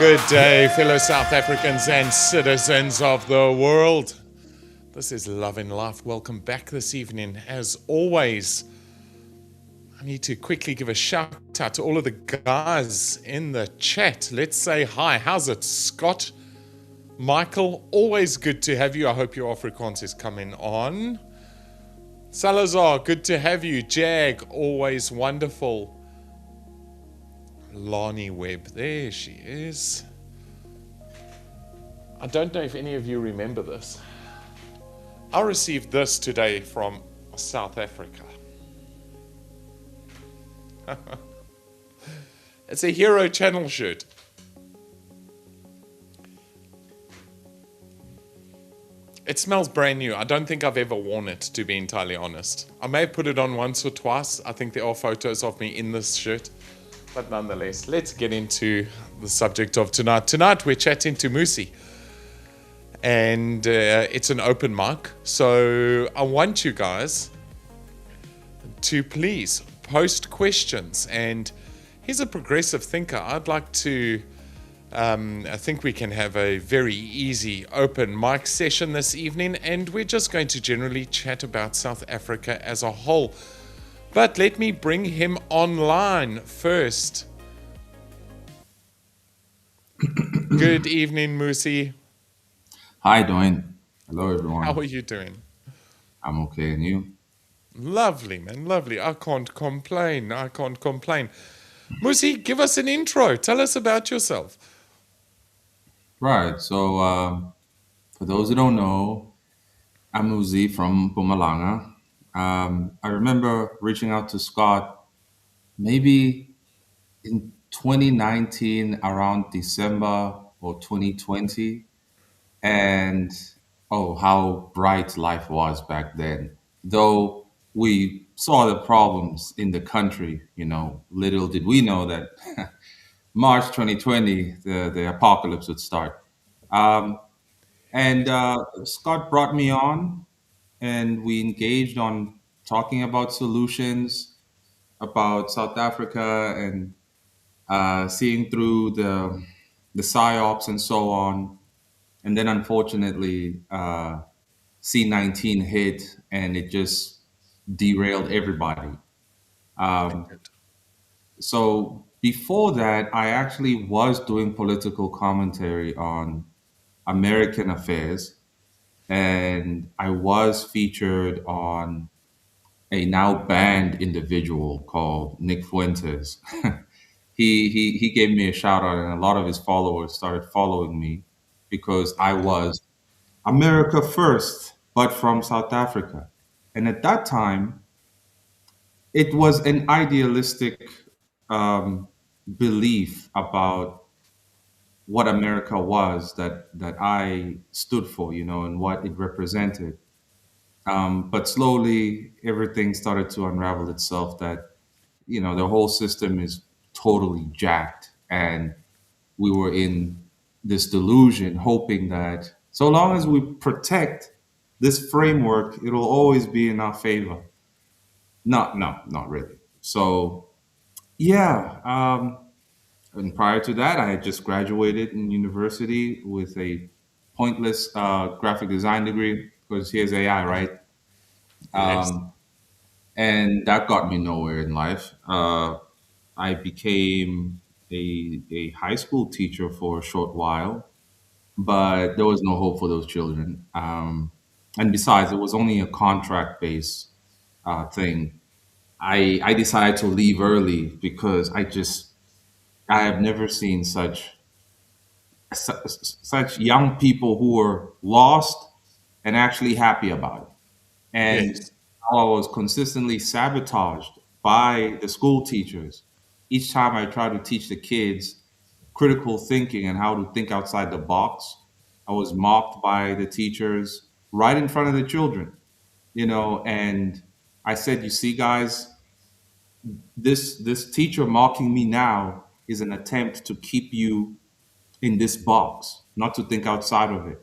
Good day, fellow South Africans and citizens of the world. This is Love and Life. Welcome back this evening. As always, I need to quickly give a shout out to all of the guys in the chat. Let's say hi. How's it, Scott? Michael, always good to have you. I hope your Afrikaans is coming on. Salazar, good to have you. Jag, always wonderful. Lani Webb, there she is. I don't know if any of you remember this. I received this today from South Africa. It's a Hero Channel shirt. It smells brand new. I don't think I've ever worn it, to be entirely honest. I may have put it on once or twice. I think there are photos of me in this shirt. But nonetheless, let's get into the subject of tonight. Tonight, we're chatting to Muzi. And it's an open mic. So I want you guys to please post questions. And he's a progressive thinker. I'd like to... I think we can have a very easy open mic session this evening. And we're just going to generally chat about South Africa as a whole. But let me bring him online first. Good evening, Muzi. Hi, Dwayne. Hello, everyone. How are you doing? I'm okay, and you? Lovely, man, lovely. I can't complain. Muzi, give us an intro. Tell us about yourself. Right. So, for those who don't know, I'm Muzi from Mpumalanga. I remember reaching out to Scott maybe in 2019, around December or 2020, and oh, how bright life was back then. Though we saw the problems in the country, little did we know that March 2020, the apocalypse would start. Um, and Scott brought me on, and we engaged on talking about solutions, about South Africa, and seeing through the psyops and so on. And then, unfortunately, C19 hit, and it just derailed everybody. It Um, did. so before that, I actually was doing political commentary on American affairs, and I was featured on a now banned individual called Nick Fuentes. He gave me a shout out, and a lot of his followers started following me because I was America first, but from South Africa. And at that time, it was an idealistic um, belief about what America was that I stood for, and what it represented. But slowly, everything started to unravel itself. That the whole system is totally jacked, and we were in this delusion, hoping that so long as we protect this framework, it'll always be in our favor. No, no, not really. So yeah, and prior to that, I had just graduated in university with a pointless graphic design degree because here's AI, right? Yes. Um, and that got me nowhere in life. I became a high school teacher for a short while, but there was no hope for those children. And besides, it was only a contract based thing. I decided to leave early because I have never seen such young people who were lost and actually happy about it. And Yes. how I was consistently sabotaged by the school teachers. Each time I tried to teach the kids critical thinking and how to think outside the box, I was mocked by the teachers right in front of the children, and I said, you see, guys, this teacher mocking me now is an attempt to keep you in this box, not to think outside of it.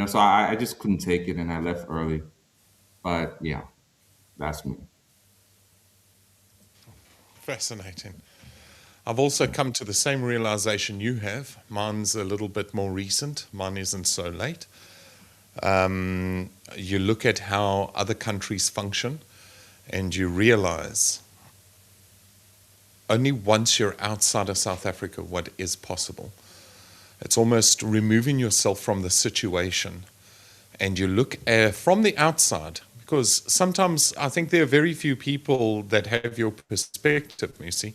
So I just couldn't take it and I left early. But yeah, that's me. Fascinating. I've also come to the same realization you have. Mine's a little bit more recent. Mine isn't so late. You look at how other countries function and you realize only once you're outside of South Africa what is possible. It's almost removing yourself from the situation and you look from the outside, because sometimes I think there are very few people that have your perspective, you see.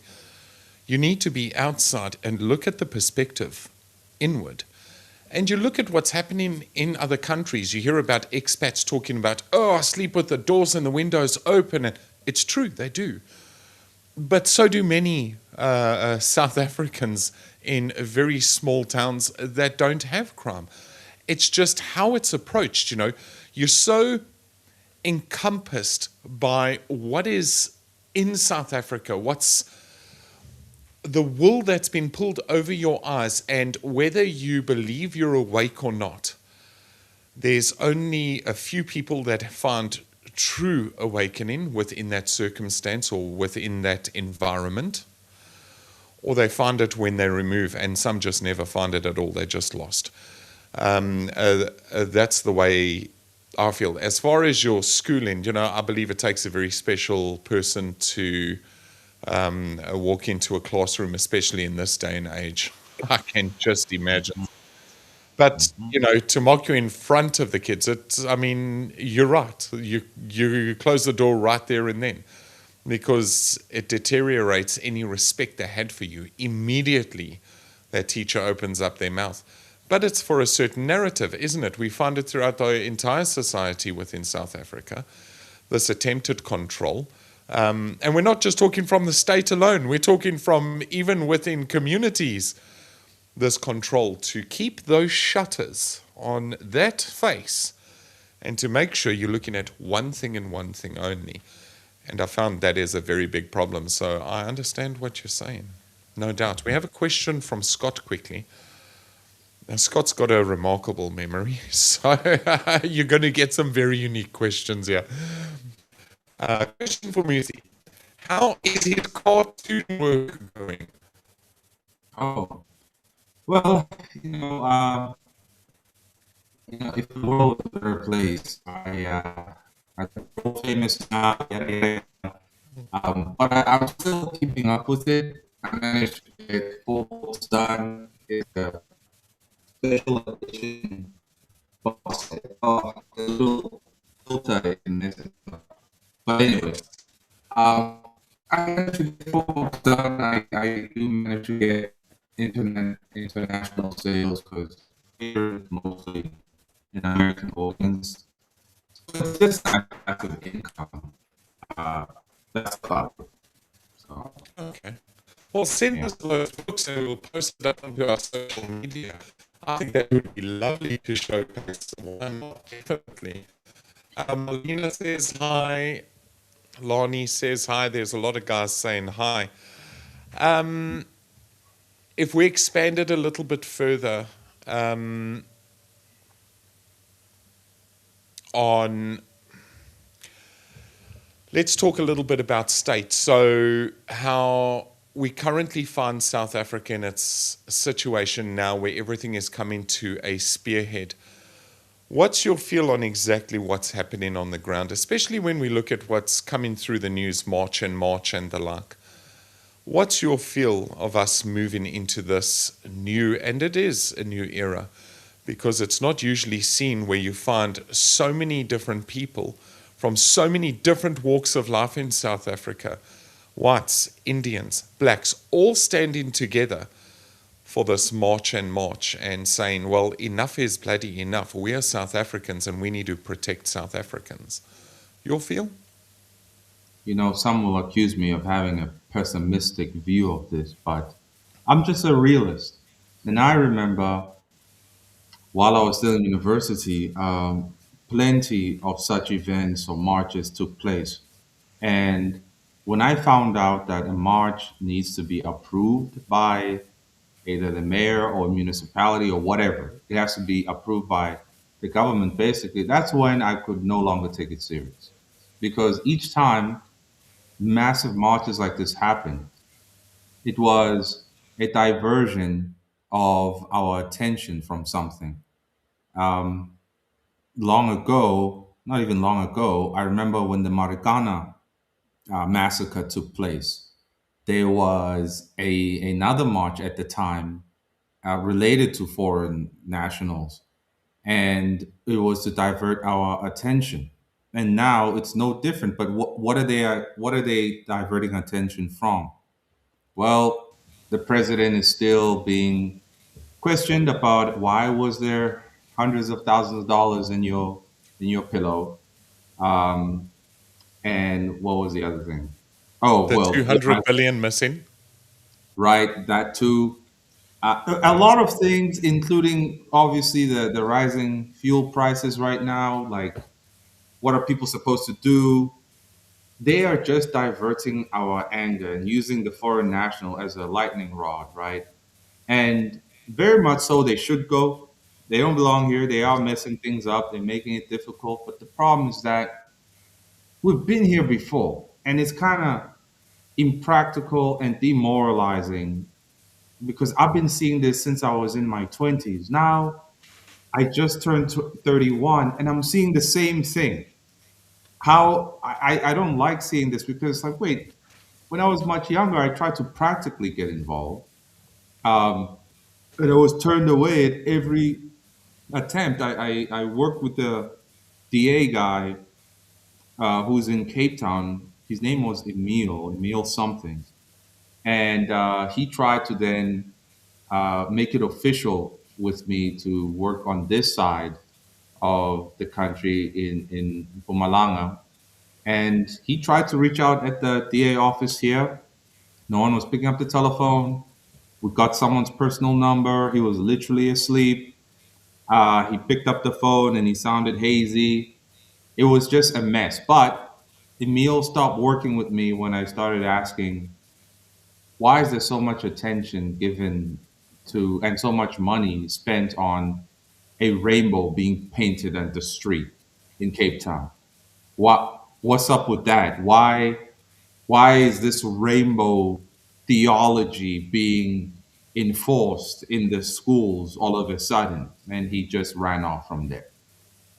You need to be outside and look at the perspective inward. And you look at what's happening in other countries. You hear about expats talking about, oh, I sleep with the doors and the windows open. And it's true, they do. But so do many South Africans in very small towns that don't have crime. It's just how it's approached, you know. You're so encompassed by what is in South Africa, what's the wool that's been pulled over your eyes, and whether you believe you're awake or not, there's only a few people that find true awakening within that circumstance or within that environment, or they find it when they remove, and some just never find it at all. They're just lost. That's the way I feel. As far as your schooling, you know, I believe it takes a very special person to walk into a classroom, especially in this day and age. I can just imagine. But you know, to mock you in front of the kids, it's, I mean, you're right. You close the door right there and then, because it deteriorates any respect they had for you. Immediately, that teacher opens up their mouth. But it's for a certain narrative, isn't it? We find it throughout the entire society within South Africa, this attempted control. And we're not just talking from the state alone, we're talking from even within communities, this control to keep those shutters on that face and to make sure you're looking at one thing and one thing only. And I found that is a very big problem. So I understand what you're saying, no doubt. We have a question from Scott quickly. Now, Scott's got a remarkable memory, so you're going to get some very unique questions here. Question for Muzi. How is his cartoon work going? Oh, well, if the world was a better place, I'm world famous now, yada, yada, yada. But I'm still keeping up with it. I managed to get 4 books done. It's a special edition box set. Oh, the little filter in this. But anyway, um, I managed to get 4 books done. I do manage to get international sales because here it's mostly in American audience. So it's just not passive income. Uh, that's about it. So Okay. Well, send yeah. us those books and we'll post it up onto our social media. I think that would be lovely to showcase. Why not? Definitely. Melina says hi. Lani says hi. There's a lot of guys saying hi. Um, if we expand it a little bit further on, let's talk a little bit about state. So, how we currently find South Africa in its situation now where everything is coming to a spearhead. What's your feel on exactly what's happening on the ground, especially when we look at what's coming through the news, March and the like? What's your feel of us moving into this new, and it is a new era, because it's not usually seen where you find so many different people from so many different walks of life in South Africa, whites, Indians, blacks, all standing together for this march and saying, well, enough is bloody enough. We are South Africans and we need to protect South Africans. Your feel? Some will accuse me of having a pessimistic view of this, but I'm just a realist. And I remember while I was still in university, plenty of such events or marches took place. And when I found out that a march needs to be approved by either the mayor or municipality or whatever, it has to be approved by the government, basically, that's when I could no longer take it serious. Because each time massive marches like this happen, It was a diversion of our attention from something. Um, Long ago, not even long ago, I remember when the Marikana massacre took place. There was another march at the time related to foreign nationals, and it was to divert our attention. And now it's no different. But what are they diverting attention from? Well, the president is still being questioned about why was there hundreds of thousands of dollars in your pillow. Um, and what was the other thing? Oh The well, yeah, 200 billion missing. right. That too. A Yes. lot of things, including obviously the rising fuel prices right now. Like, what are people supposed to do? They are just diverting our anger and using the foreign national as a lightning rod, right? And very much so, they should go. They don't belong here. They are messing things up. They're making it difficult. But the problem is that we've been here before, and it's kind of impractical and demoralizing because I've been seeing this since I was in my 20s. Now I just turned 31 and I'm seeing the same thing. How I don't like seeing this because it's like, wait, when I was much younger, I tried to practically get involved. Um, and I was turned away at every attempt. I worked with the DA guy who's in Cape Town. His name was Emil something. And he tried to then make it official with me to work on this side of the country in Pumalanga. And he tried to reach out at the DA office here. No one was picking up the telephone. We got someone's personal number. He was literally asleep. He picked up the phone and he sounded hazy. It was just a mess. But Emil stopped working with me when I started asking, why is there so much attention given to and so much money spent on a rainbow being painted on the street in Cape Town? What's up with that? Why is this rainbow theology being enforced in the schools all of a sudden? And he just ran off from there.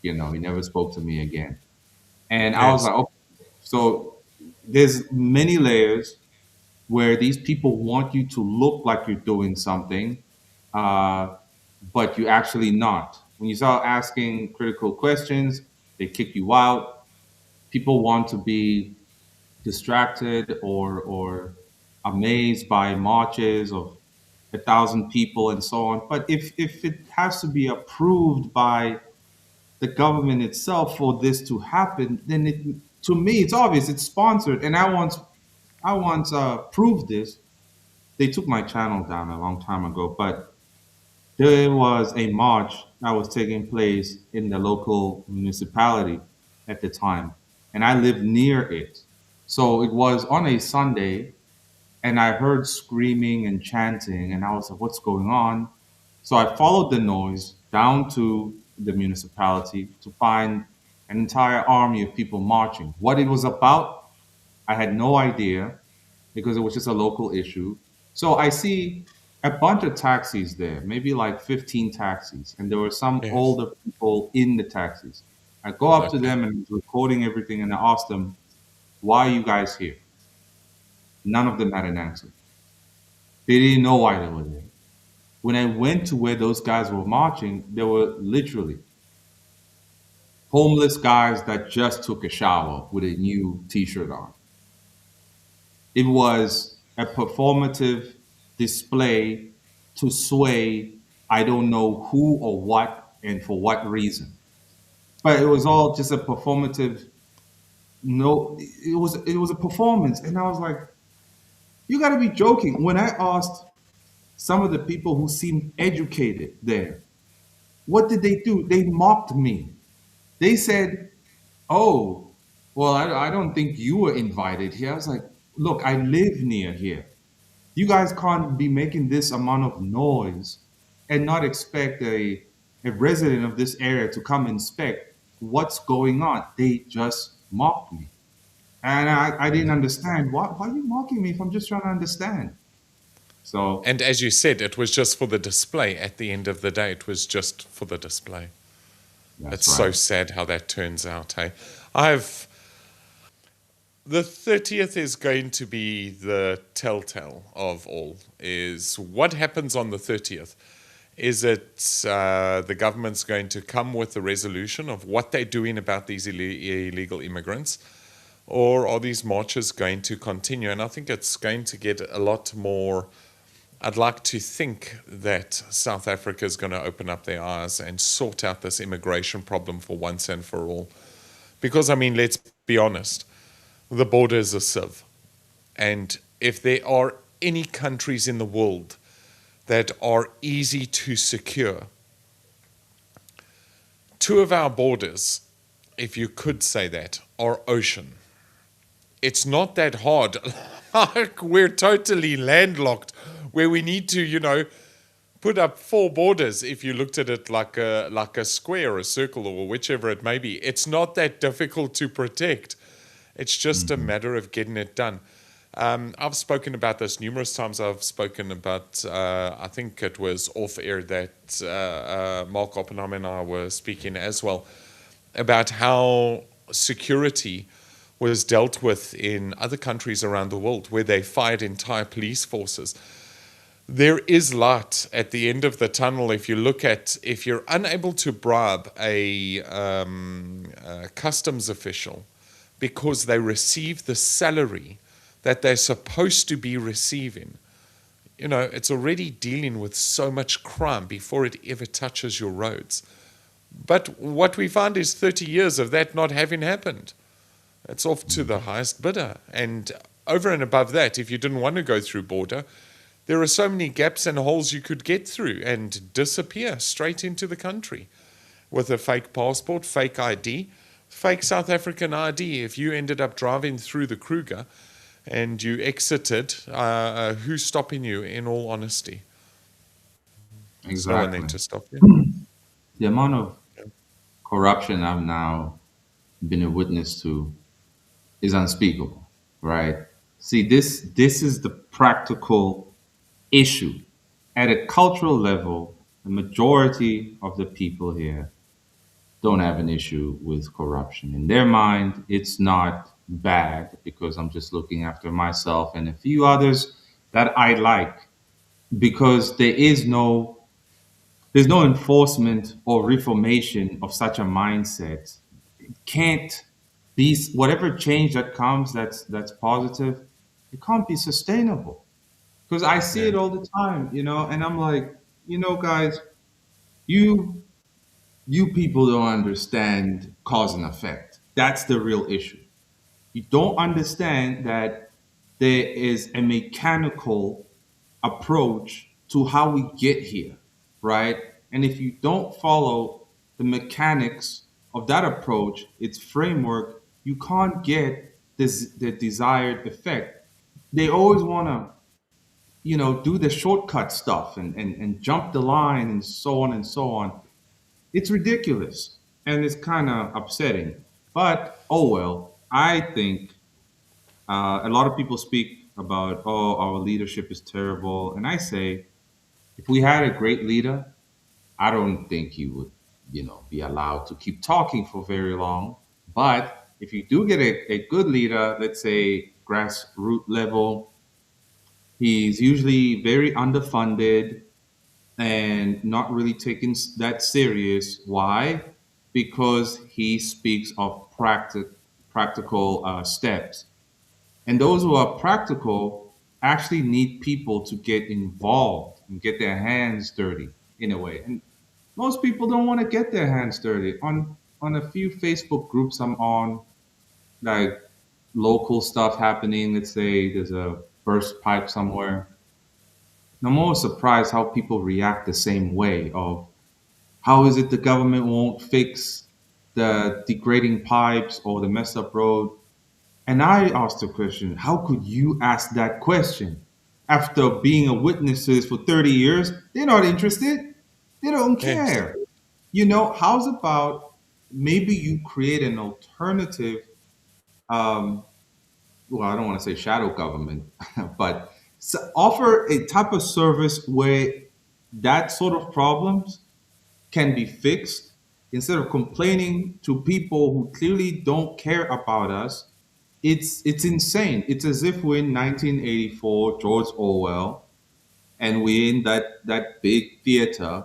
You know, he never spoke to me again. And I was Yes. like, okay, so there's many layers where these people want you to look like you're doing something, uh, but you actually not. When you start asking critical questions, they kick you out. People want to be distracted or amazed by marches of 1,000 people and so on. But if it has to be approved by the government itself for this to happen, then it to me it's obvious it's sponsored. And I once proved this. They took my channel down a long time ago, but there was a march that was taking place in the local municipality at the time, and I lived near it. So it was on a Sunday, and I heard screaming and chanting, and I was like, what's going on? So I followed the noise down to the municipality to find an entire army of people marching. What it was about, I had no idea because it was just a local issue. So I see a bunch of taxis there, maybe like 15 taxis, and there were some Yes. older people in the taxis. I go up to Okay. them and was recording everything, and I asked them, "Why are you guys here?" None of them had an answer. They didn't know why they were there. When I went to where those guys were marching, there were literally homeless guys that just took a shower with a new T-shirt on. It was a performative display to sway I don't know who or what and for what reason. But it was all just a performative. No, it was a performance, and I was like, you got to be joking. When I asked some of the people who seemed educated there, what did they do? They mocked me. They said, "Oh, well, I don't think you were invited here." I was like, "Look, I live near here. You guys can't be making this amount of noise and not expect a resident of this area to come inspect what's going on." They just mocked me. And I didn't understand. Why are you mocking me if I'm just trying to understand? So And as you said, it was just for the display. At the end of the day, it was just for the display. that's It's so right. sad how that turns out. Hey, I've the 30th is going to be the telltale of all. Is what happens on the 30th? Is it the government's going to come with a resolution of what they're doing about these illegal immigrants? Or are these marches going to continue? And I think it's going to get a lot more. I'd like to think that South Africa is going to open up their eyes and sort out this immigration problem for once and for all. Because, I mean, let's be honest, the border is a sieve. And if there are any countries in the world that are easy to secure, two of our borders, if you could say that, are ocean. It's not that hard. Like we're totally landlocked where we need to, put up four borders if you looked at it like a square, a circle, or whichever it may be. It's not that difficult to protect. It's just a Hmm. matter of getting it done. I've spoken about this numerous times. I've spoken about, I think it was off air that Mark Oppenheimer and I were speaking as well about how security was dealt with in other countries around the world where they fired entire police forces. There is light at the end of the tunnel if you're unable to bribe a customs official because they receive the salary that they're supposed to be receiving. It's already dealing with so much crime before it ever touches your roads. But what we find is 30 years of that not having happened. It's off to the highest bidder. And over and above that, if you didn't want to go through border, there are so many gaps and holes you could get through and disappear straight into the country with a fake passport, fake ID, fake South African ID. If you ended up driving through the Kruger and you exited, who's stopping you, in all honesty? There's no one there Exactly. to stop you. The amount of corruption I've now been a witness to is unspeakable, right? See, this is the practical issue. At a cultural level, the majority of the people here don't have an issue with corruption. In their mind, it's not bad because I'm just looking after myself and a few others that I like because there's no enforcement or reformation of such a mindset. It can't be whatever change that comes that's positive, it can't be sustainable. Because I see Yeah. it all the time, and I'm like, guys, you you people don't understand cause and effect. That's the real issue. You don't understand that there is a mechanical approach to how we get here, right? And if you don't follow the mechanics of that approach, its framework, you can't get the desired effect. They always want to, do the shortcut stuff and jump the line and so on and so on. It's ridiculous and it's kind of upsetting. But oh well, I think a lot of people speak about, oh, our leadership is terrible. And I say, if we had a great leader, I don't think he would, be allowed to keep talking for very long. But if you do get a good leader, let's say grassroots level, he's usually very underfunded and not really taken that serious. Why? Because he speaks of practical steps. And those who are practical actually need people to get involved and get their hands dirty in a way. And most people don't want to get their hands dirty. On a few Facebook groups I'm on, like local stuff happening, let's say there's a burst pipe somewhere. And I'm always surprised how people react the same way of how is it the government won't fix the degrading pipes or the messed up road. And I asked the question, how could you ask that question? After being a witness to this for 30 years, they're not interested. They don't Yes. care. How's about maybe you create an alternative, um, well, I don't want to say shadow government, but offer a type of service where that sort of problems can be fixed instead of complaining to people who clearly don't care about us. It's insane. It's as if we're in 1984, George Orwell, and we're in that big theater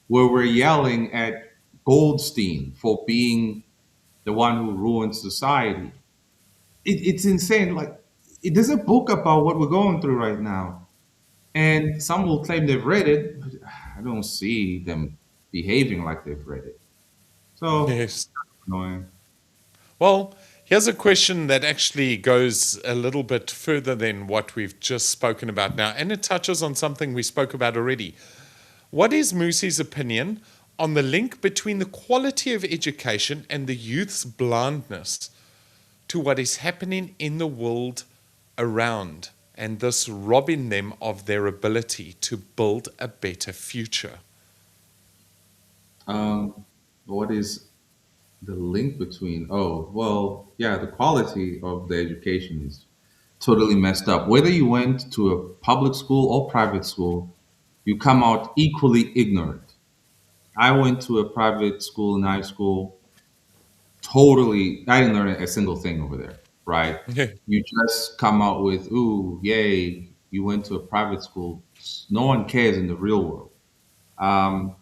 where we're yelling at Goldstein for being the one who ruined society. It's insane. Like, there's a book about what we're going through right now, and some will claim they've read it, but I don't see them behaving like they've read it. So Yes. annoying. Well, here's a question that actually goes a little bit further than what we've just spoken about now, and it touches on something we spoke about already. What is Musi's opinion on the link between the quality of education and the youth's blindness to what is happening in the world around, and this robbing them of their ability to build a better future? What is the link between? Oh, well, yeah, the quality of the education is totally messed up. Whether you went to a public school or private school, you come out equally ignorant. I went to a private school in high school. Totally, I didn't learn a single thing over there, right? Yeah. You just come out with, ooh, yay, you went to a private school. No one cares in the real world. Um,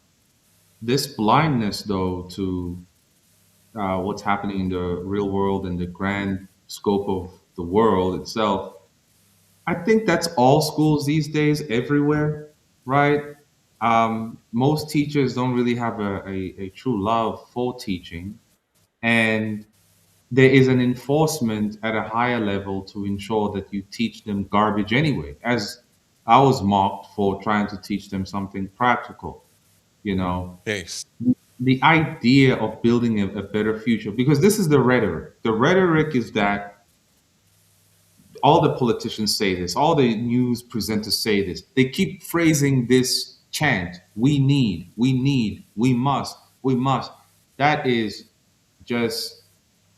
this blindness, though, to what's happening in the real world and the grand scope of the world itself, I think that's all schools these days, everywhere, right? Most teachers don't really have a true love for teaching. And there is an enforcement at a higher level to ensure that you teach them garbage anyway. As I was mocked for trying to teach them something practical, you know, Yes. the idea of building a better future, because this is the rhetoric. The rhetoric is that all the politicians say this, all the news presenters say this. They keep phrasing this chant: we need, we must. That is just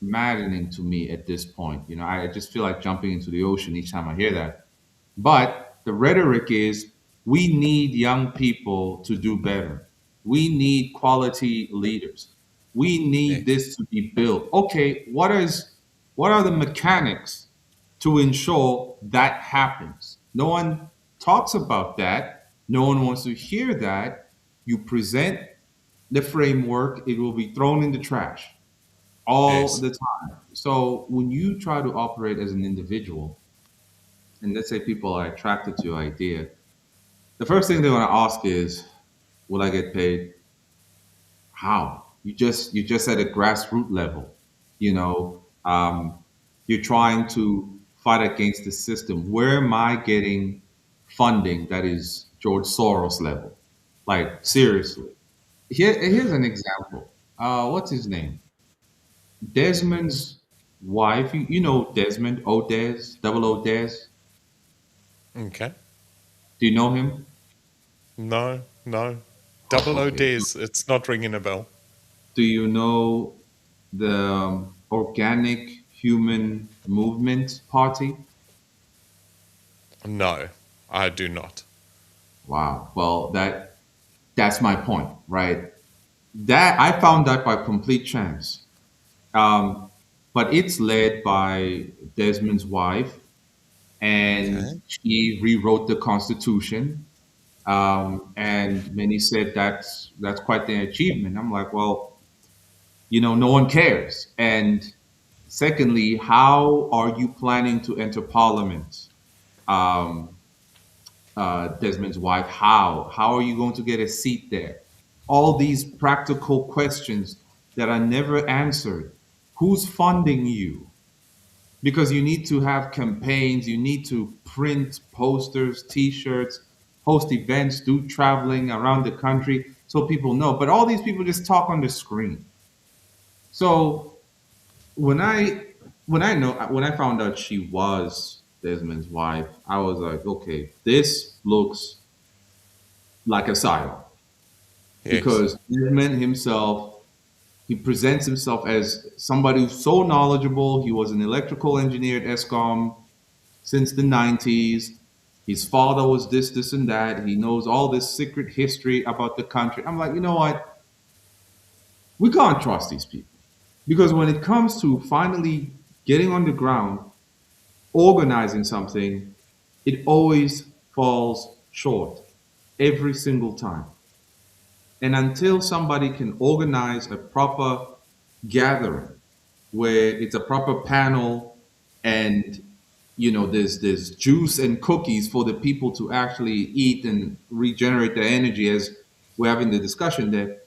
maddening to me at this point. You know, I just feel like jumping into the ocean each time I hear that. But the rhetoric is, we need young people to do better. We need quality leaders. We need Yes. this to be built. Okay, what are the mechanics to ensure that happens? No one talks about that. No one wants to hear that. You present the framework, it will be thrown in the trash all Yes. the time. So when you try to operate as an individual, and let's say people are attracted to your idea, the first thing they're going to ask is, "Will I get paid?" How? You just at a grassroots level, you know. You're trying to fight against the system. Where am I getting funding that is George Soros level? Like, seriously. Here's an example. What's his name? Desmond's wife. You know Desmond, Odez, double Odez. Okay. Do you know him? No, no. Double O Okay. days. It's not ringing a bell. Do you know the Organic Human Movement Party? No, I do not. Wow. Well, that's my point, right? That I found that by complete chance. Um, but it's led by Desmond's wife, and Okay. she rewrote the Constitution. And many said that's quite the achievement. I'm like, well, no one cares. And secondly, how are you planning to enter Parliament? Um, Desmond's wife, how? How are you going to get a seat there? All these practical questions that are never answered. Who's funding you? Because you need to have campaigns, you need to print posters, t-shirts, host events, do traveling around the country so people know. But all these people just talk on the screen. So when I when I found out she was Desmond's wife, I was like, okay, this looks like a psyop, Yes. because Desmond himself, he presents himself as somebody who's so knowledgeable. He was an electrical engineer at ESCOM since the 90s. His father was this, this, and that. He knows all this secret history about the country. I'm like, you know what? We can't trust these people. Because when it comes to finally getting on the ground, organizing something, it always falls short every single time. And until somebody can organize a proper gathering where it's a proper panel and there's juice and cookies for the people to actually eat and regenerate their energy as we're having the discussion there,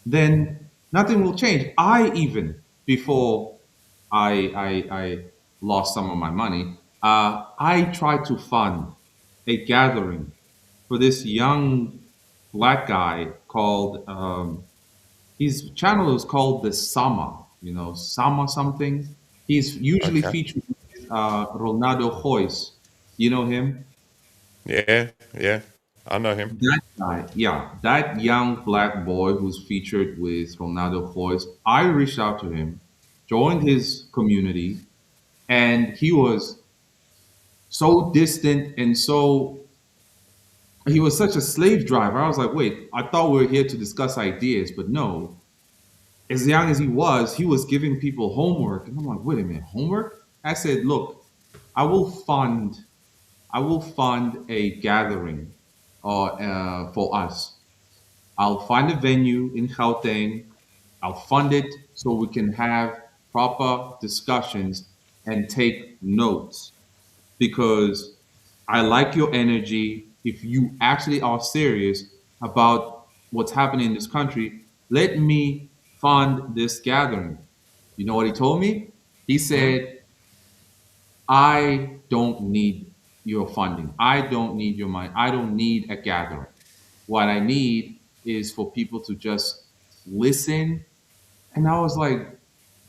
then nothing will change. I even before I lost some of my money, I tried to fund a gathering for this young black guy called his channel is called the Sama, Sama something. He's usually Okay. featured with Ronaldo Hoyce. You know him? Yeah, yeah. I know him. That guy, yeah, that young black boy who's featured with Ronaldo Hoyce. I reached out to him, joined his community, and he was so distant and he was such a slave driver. I was like, wait, I thought we were here to discuss ideas, but no. As young as he was giving people homework. And I'm like, wait a minute, homework? I said, look, I will fund, I will fund a gathering for us. I'll find a venue in Gauteng. I'll fund it so we can have proper discussions and take notes because I like your energy. If you actually are serious about what's happening in this country, let me fund this gathering. You know what he told me? He Hmm? said, I don't need your funding. I don't need your money. I don't need a gathering. What I need is for people to just listen. And I was like,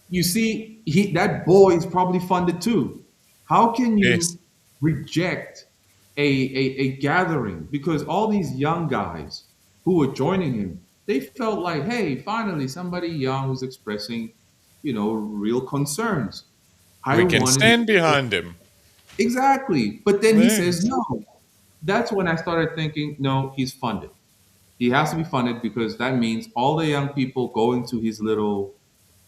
you see, that boy is probably funded too. How can Yes. you reject a gathering? Because all these young guys who were joining him, they felt like, hey, finally somebody young who's expressing, real concerns. I We can wanted stand behind him. exactly. But then he says Yes. no. That's when I started thinking, no, he's funded. He has to be funded because that means all the young people going to his little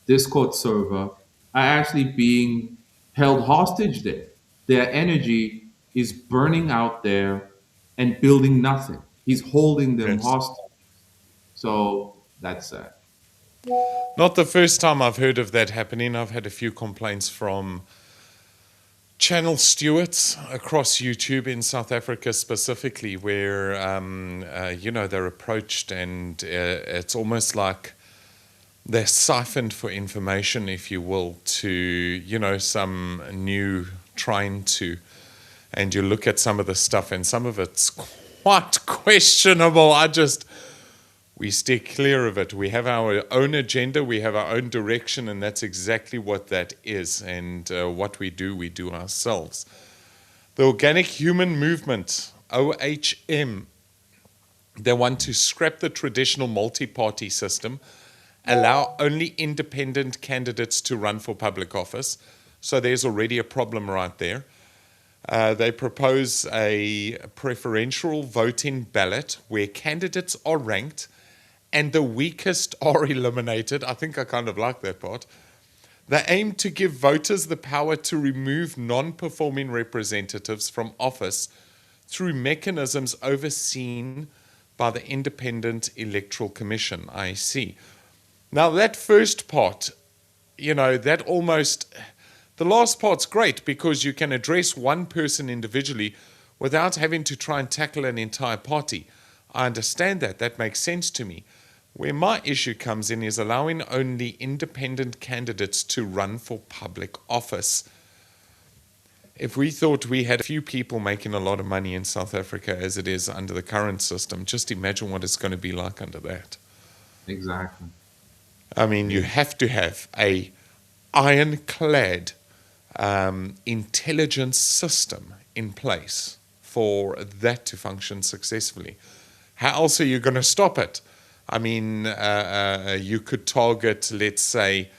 Discord server are actually being held hostage there. Their energy is burning out there and building nothing. He's holding them Yes. hostage. So that's sad. Not the first time I've heard of that happening. I've had a few complaints from channel stewards across YouTube in South Africa specifically, where they're approached and it's almost like they're siphoned for information, if you will, to some new trying to, and you look at some of the stuff and some of it's quite questionable. We steer clear of it. We have our own agenda, we have our own direction, and that's exactly what that is. And what we do ourselves. The Organic Human Movement, OHM, they want to scrap the traditional multi-party system, allow only independent candidates to run for public office. So there's already a problem right there. They propose a preferential voting ballot where candidates are ranked and the weakest are eliminated. I think I kind of like that part. They aim to give voters the power to remove non-performing representatives from office through mechanisms overseen by the Independent Electoral Commission, IEC. Now, that first part, that almost, the last part's great because you can address one person individually without having to try and tackle an entire party. I understand that. That makes sense to me. Where my issue comes in is allowing only independent candidates to run for public office. If we thought we had a few people making a lot of money in South Africa as it is under the current system, just imagine what it's going to be like under that. Exactly. I mean, you have to have a ironclad intelligence system in place for that to function successfully. How else are you going to stop it? I mean, you could target, let's say,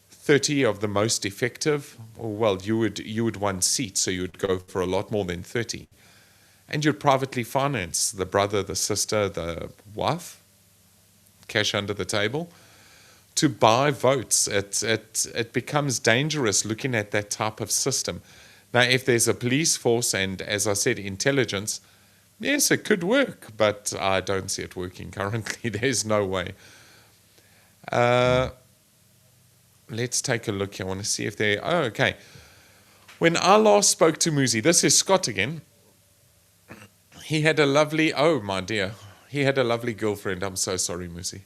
30 of the most effective. Well, you would want seats, so you would go for a lot more than 30. and you'd privately finance the brother, the sister, the wife, cash under the table, to buy votes. It becomes dangerous looking at that type of system. Now, if there's a police force and, as I said, intelligence, yes, it could work, but I don't see it working currently. There's no way. Uh, let's take a look here. I want to see if they. Oh, okay. When I last spoke to Muzi, this is Scott again. He had a lovely. Oh my dear, he had a lovely girlfriend. I'm so sorry, Muzi.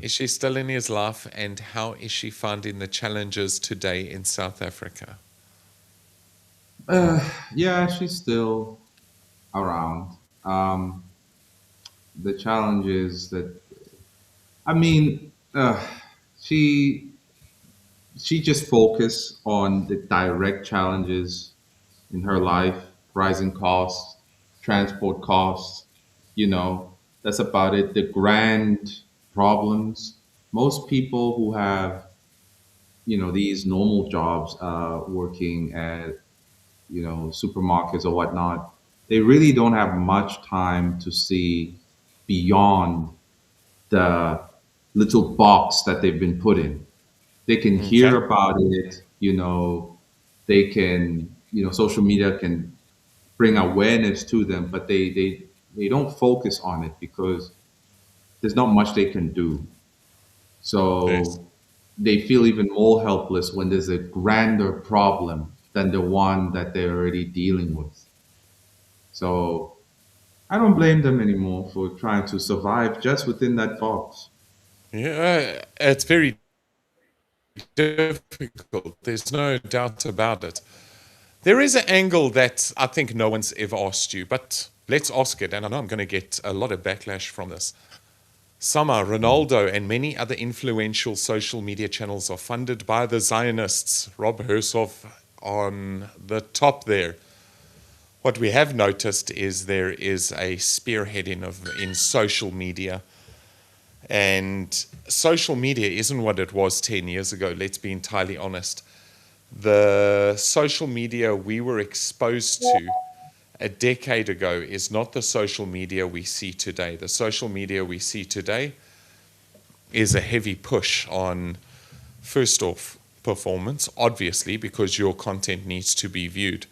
Is she still in his life, and how is she finding the challenges today in South Africa? Uh, yeah, she's still around. The challenge is that I mean, she just focused on the direct challenges in her life, rising costs, transport costs. That's about it. The grand problems. Most people who have these normal jobs, working at supermarkets or whatnot, they really don't have much time to see beyond the little box that they've been put in. They can Okay. hear about it, they can, social media can bring awareness to them, but they don't focus on it because there's not much they can do. Yes. So they feel even more helpless when there's a grander problem than the one that they're already dealing with. So I don't blame them anymore for trying to survive just within that box. Yeah, it's very difficult. There's no doubt about it. There is an angle that I think no one's ever asked you, but let's ask it. And I know I'm going to get a lot of backlash from this. Sama, Ronaldo, and many other influential social media channels are funded by the Zionists. Rob Hersov on the top there. What we have noticed is there is a spearheading of in social media. And social media isn't what it was 10 years ago, let's be entirely honest. The social media we were exposed to a decade ago is not the social media we see today. The social media we see today is a heavy push on, first off, performance, obviously, because your content needs to be viewed.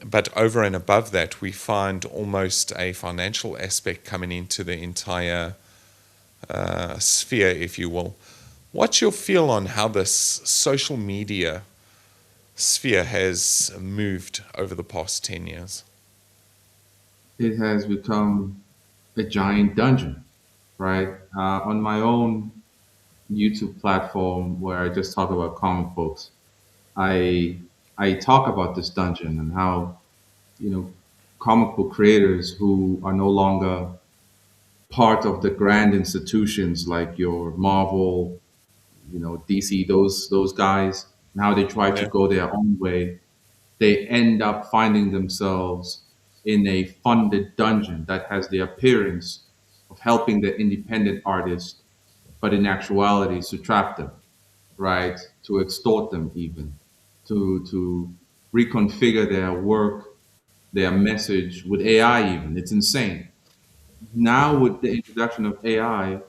But over and above that, we find almost a financial aspect coming into the entire sphere, if you will. What's your feel on how this social media sphere has moved over the past 10 years? It has become a giant dungeon, right? On my own YouTube platform where I just talk about comic books, I I talk about this dungeon and how you know comic book creators who are no longer part of the grand institutions like your Marvel, DC, those guys, and how they try to Yeah. go their own way, they end up finding themselves in a funded dungeon that has the appearance of helping the independent artist, but in actuality is to trap them, right? To extort them even, to reconfigure their work, their message with AI even. It's insane. Now with the introduction of AI,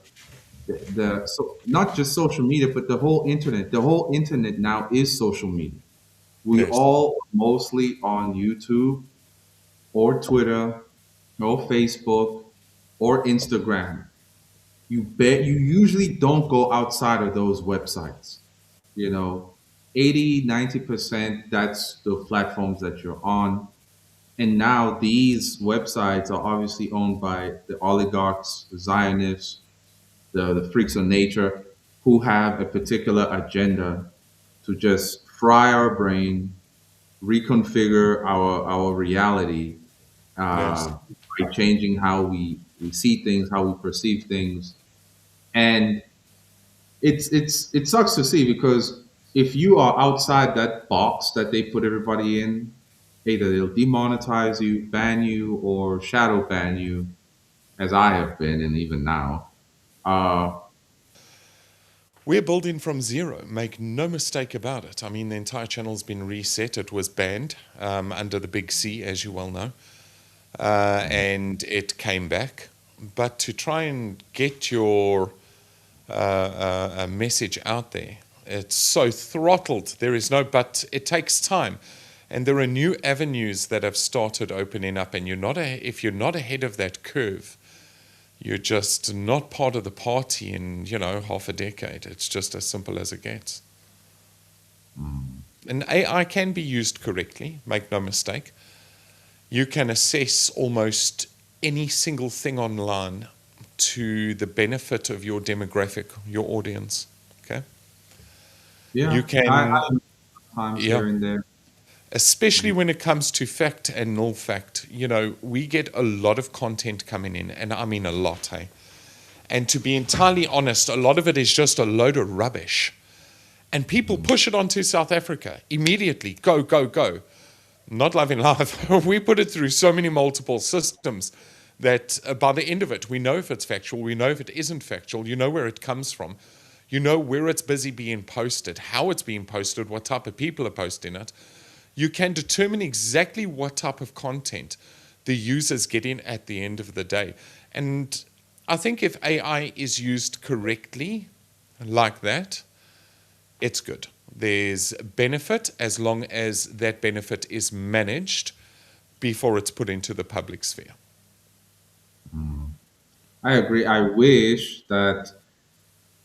so not just social media, but the whole internet now is social media. We Yes. all mostly on YouTube or Twitter or Facebook or Instagram. You usually don't go outside of those websites. You know, 80-90% that's the platforms that you're on. And now these websites are obviously owned by the oligarchs, the Zionists, the freaks of nature who have a particular agenda to just fry our brain, reconfigure our reality, Yes. by changing how we see things, how we perceive things. And it sucks to see because if you are outside that box that they put everybody in, either they'll demonetize you, ban you, or shadow ban you, as I have been, and even now. Uh, We're building from zero. Make no mistake about it. I mean, the entire channel's been reset. It was banned under the big C, as you well know, and it came back. But to try and get your message out there, it's so throttled. There is no, but it takes time. And there are new avenues that have started opening up, and if you're not ahead of that curve, you're just not part of the party in, half a decade. It's just as simple as it gets. And AI can be used correctly, make no mistake. You can assess almost any single thing online to the benefit of your demographic, your audience. Okay? Yeah, You I can, times yeah, here and there. especially when it comes to fact and null fact. We get a lot of content coming in, and I mean a lot, hey? And to be entirely honest, a lot of it is just a load of rubbish. And people push it onto South Africa immediately. Go, go, go. Not Loving Life. We put it through so many multiple systems that by the end of it, we know if it's factual, we know if it isn't factual, you know where it comes from, you know where it's busy being posted, how it's being posted, what type of people are posting it. You can determine exactly what type of content the user's getting at the end of the day. And I think if AI is used correctly, like that, it's good. There's benefit as long as that benefit is managed before it's put into the public sphere. I agree. I wish that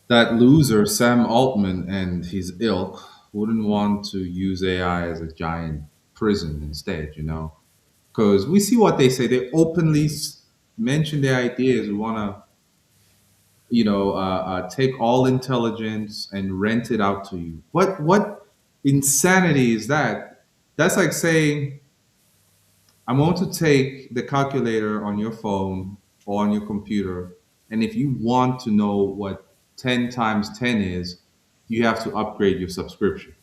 that loser, Sam Altman, and his ilk wouldn't want to use AI as a giant prison instead, Because we see what they say. They openly mention their ideas. We want to, take all intelligence and rent it out to you. What insanity is that? That's like saying, I'm going to take the calculator on your phone or on your computer, and if you want to know what 10 times 10 is, you have to upgrade your subscription.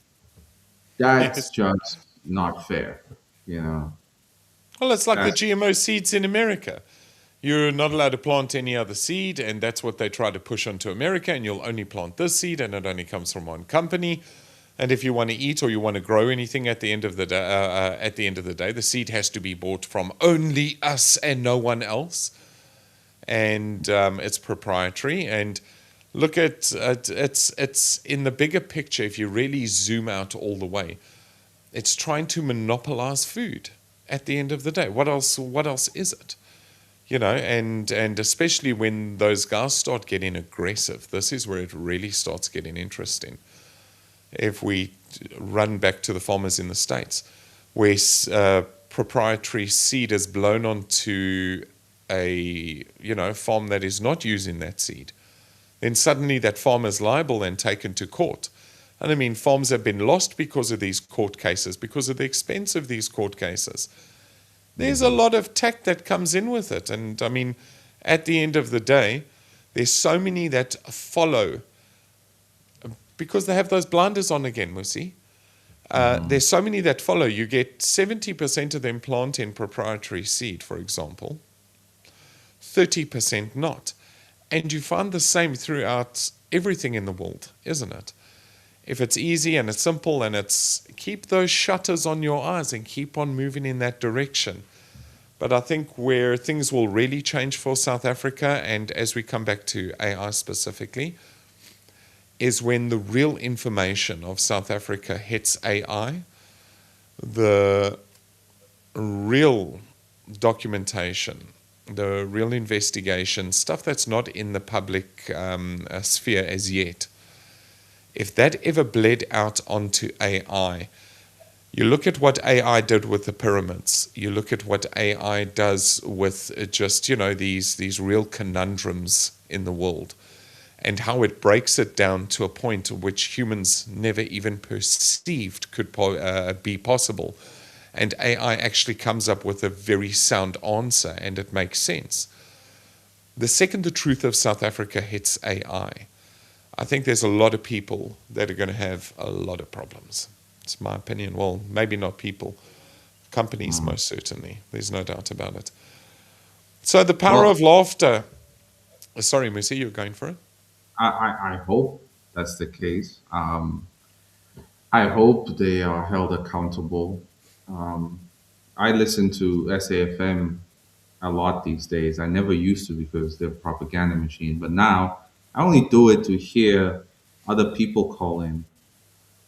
That's Yes. just not fair, you know. Well, it's like the That's GMO seeds in America. You're not allowed to plant any other seed, and that's what they try to push onto America, and you'll only plant this seed, and it only comes from one company. And if you want to eat or you want to grow anything at the end of the day, the seed has to be bought from only us and no one else. And it's proprietary. And look at it's in the bigger picture. If you really zoom out all the way, it's trying to monopolize food. At the end of the day, what else? What else is it? And especially when those guys start getting aggressive, this is where it really starts getting interesting. If we run back to the farmers in the States, where proprietary seed is blown onto a farm that is not using that seed, then suddenly that farmer is liable and taken to court. And I mean, farms have been lost because of these court cases, because of the expense of these court cases. There's a lot of tact that comes in with it. And I mean, at the end of the day, there's so many that follow because they have those blinders on again, Muzi. There's so many that follow. You get 70% of them plant in proprietary seed, for example, 30% not. And you find the same throughout everything in the world, isn't it? If it's easy and it's simple and it's keep those shutters on your eyes and keep on moving in that direction. But I think where things will really change for South Africa, and as we come back to AI specifically, is when the real information of South Africa hits AI, the real documentation, the real investigation, stuff that's not in the public sphere as yet. If that ever bled out onto AI, you look at what AI did with the pyramids, you look at what AI does with just, these real conundrums in the world, and how it breaks it down to a point which humans never even perceived could be possible. And AI actually comes up with a very sound answer, and it makes sense. The second the truth of South Africa hits AI, I think there's a lot of people that are going to have a lot of problems. It's my opinion. Well, maybe not people, companies most certainly. There's no doubt about it. So the power of laughter. Sorry, Muzi, you're going for it? I hope that's the case. I hope they are held accountable. Um, I listen to SAFM a lot these days. I never used to because they're a propaganda machine, but now I only do it to hear other people call in.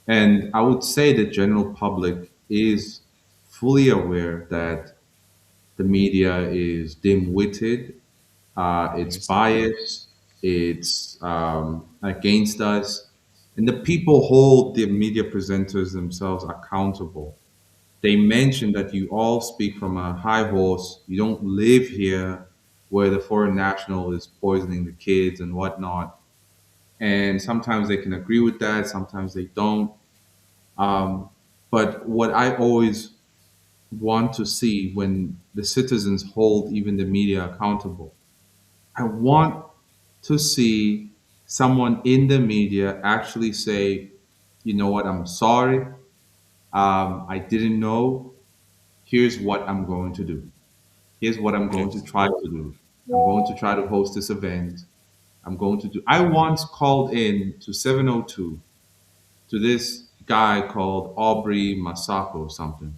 And I would say the general public is fully aware that the media is dim-witted, it's Yes. biased, it's against us, and the people hold the media presenters themselves accountable. They mention that you all speak from a high horse. You don't live here where the foreign national is poisoning the kids and whatnot. And sometimes they can agree with that, sometimes they don't. Um, but what I always want to see when the citizens hold even the media accountable, I want to see someone in the media actually say, you know what, I'm sorry. I didn't know. Here's what I'm going to do. Here's what I'm going to Yes. try to do. I'm going to try to host this event. I'm going to do. I once called in to 702 to this guy called Aubrey Masako or something.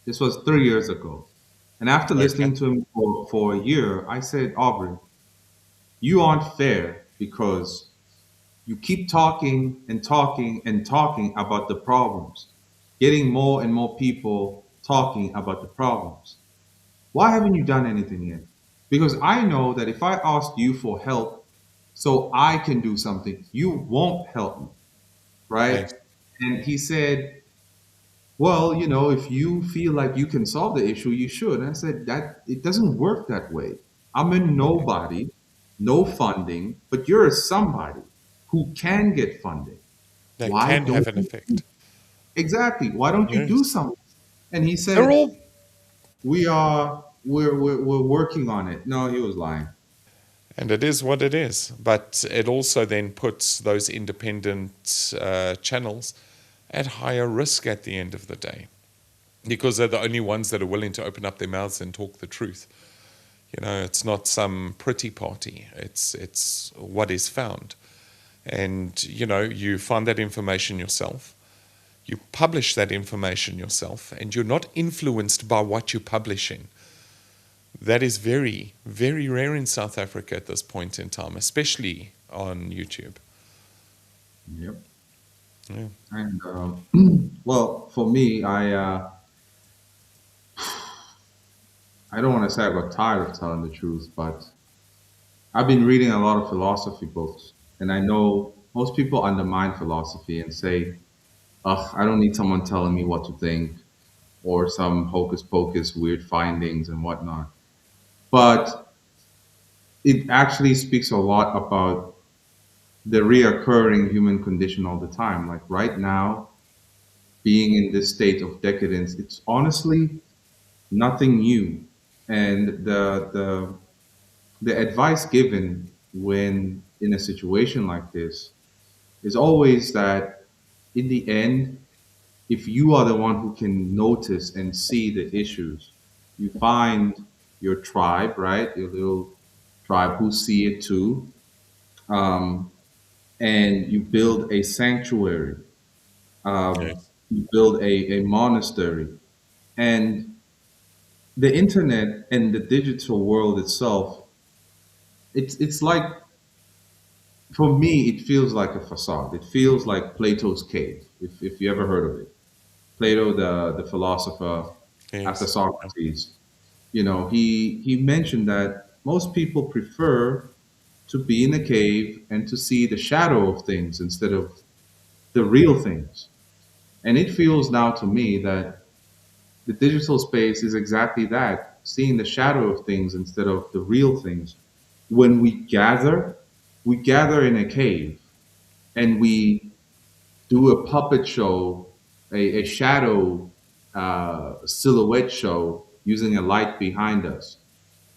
This was 3 years ago. And after Okay. listening to him for a year, I said, Aubrey, you aren't fair because you keep talking and talking and talking about the problems, getting more and more people talking about the problems. Why haven't you done anything yet? Because I know that if I ask you for help so I can do something, you won't help me, right? Yes. And he said, well, if you feel like you can solve the issue, you should. And I said, that it doesn't work that way. I'm a nobody, no funding, but you're a somebody who can get funding. That Why can don't have an you? effect. Exactly. Why don't you do Yes. something? And he They're said, all. we're working on it. No, he was lying. And it is what it is. But it also then puts those independent channels at higher risk at the end of the day because they're the only ones that are willing to open up their mouths and talk the truth. You know, it's not some pretty party. It's what is found. And, you know, you find that information yourself. You publish that information yourself, and you're not influenced by what you're publishing. That is very, very rare in South Africa at this point in time, especially on YouTube. Yep. Yeah. And well, for me, I don't want to say I got tired of telling the truth, but I've been reading a lot of philosophy books, and I know most people undermine philosophy and say, "Ugh, I don't need someone telling me what to think," or some hocus pocus weird findings and whatnot. But it actually speaks a lot about the reoccurring human condition all the time. Like right now, being in this state of decadence, it's honestly nothing new. And the advice given when in a situation like this is always that in the end, if you are the one who can notice and see the issues, you find your tribe, right? Your little tribe who see it too, um, and you build a sanctuary, Yes. you build a monastery, and the internet and the digital world itself. It's like, for me, it feels like a facade. It feels like Plato's cave, if you ever heard of it. Plato, the philosopher after Yes. Socrates, he mentioned that most people prefer to be in a cave and to see the shadow of things instead of the real things. And it feels now to me that the digital space is exactly that, seeing the shadow of things instead of the real things. When we gather in a cave and we do a puppet show, a shadow silhouette show using a light behind us,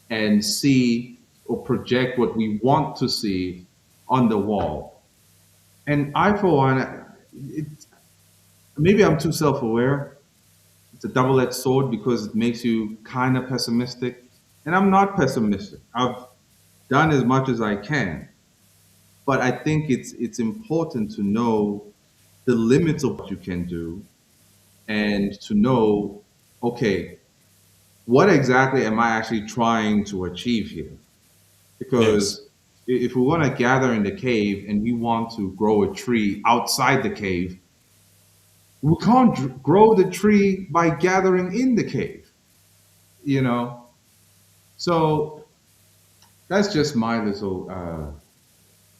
and see or project what we want to see on the wall. And I, for one, maybe I'm too self aware. It's a double edged sword because it makes you kind of pessimistic. And I'm not pessimistic. I've done as much as I can. but I think it's important to know the limits of what you can do and to know, okay, what exactly am I actually trying to achieve here? Yes. Because if we want to gather in the cave and we want to grow a tree outside the cave, we can't grow the tree by gathering in the cave, you know? So that's just my little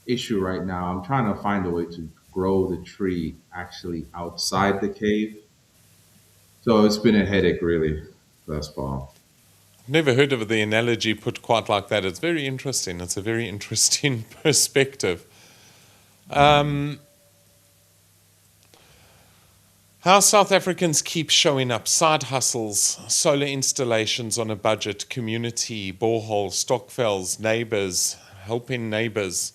issue right now. I'm trying to find a way to grow the tree actually outside the cave. So it's been a headache really thus far. Never heard of the analogy put quite like that. It's very interesting. It's a very interesting perspective. How South Africans keep showing up, side hustles, solar installations on a budget, community, borehole, stockfells, neighbors, helping neighbors.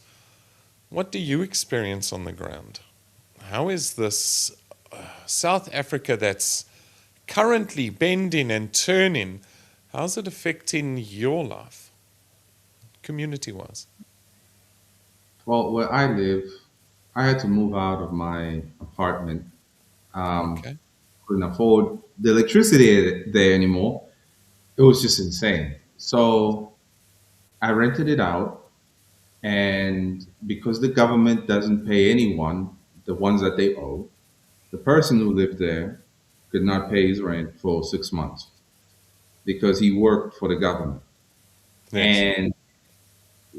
What do you experience on the ground? How is this South Africa that's currently bending and turning, how's it affecting your life, community wise? Well, where I live, I had to move out of my apartment. Okay. Couldn't afford the electricity there anymore. It was just insane. So I rented it out, and because the government doesn't pay anyone the ones that they owe, the person who lived there could not pay his rent for 6 months because he worked for the government. Yes. And